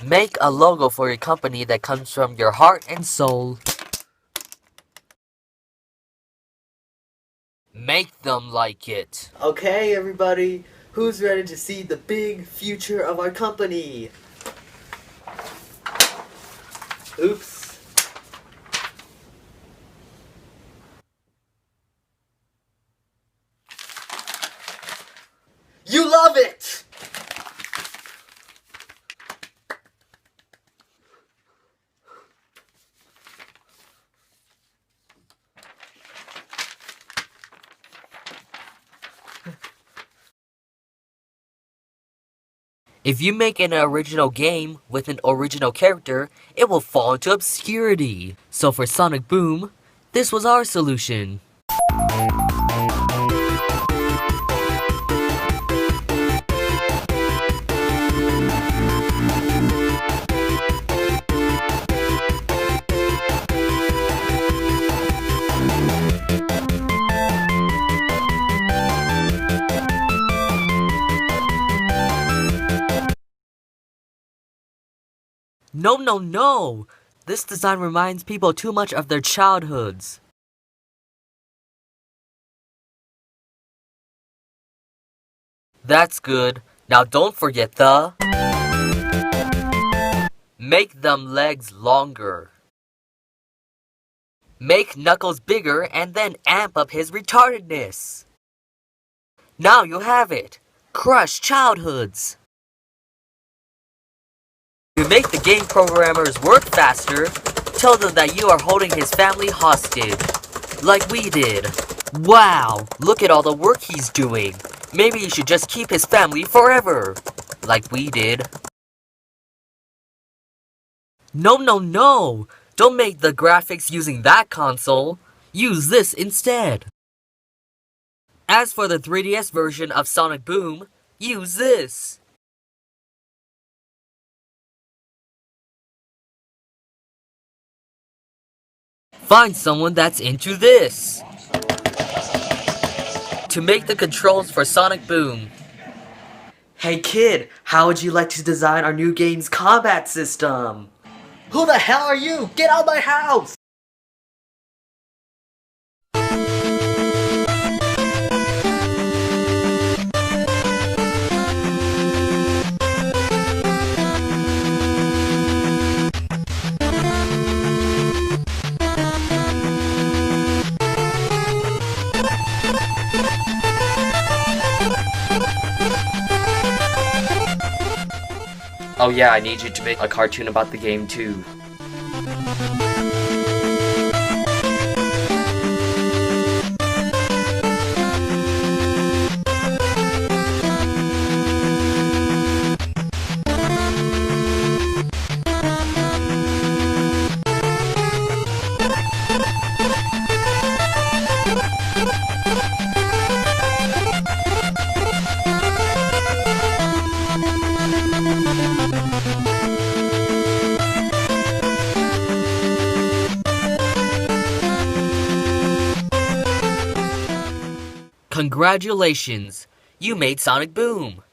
Make a logo for your company that comes from your heart and soul. Make them like it. Okay, everybody, who's ready to see the big future of our company? Oops. You love it! If you make an original game with an original character, it will fall into obscurity. So for Sonic Boom, this was our solution. No! This design reminds people too much of their childhoods. That's good. Now don't forget the... Make them legs longer. Make Knuckles bigger and then amp up his retardedness. Now you have it. Crush childhoods. To make the game programmers work faster, tell them that you are holding his family hostage, like we did. Wow, look at all the work he's doing. Maybe you should just keep his family forever, like we did. No! Don't make the graphics using that console. Use this instead. As for the 3DS version of Sonic Boom, use this. Find someone that's into this. To make the controls for Sonic Boom. Hey kid, how would you like to design our new game's combat system? Who the hell are you? Get out of my house! Oh yeah, I need you to make a cartoon about the game too. Congratulations! You made Sonic Boom!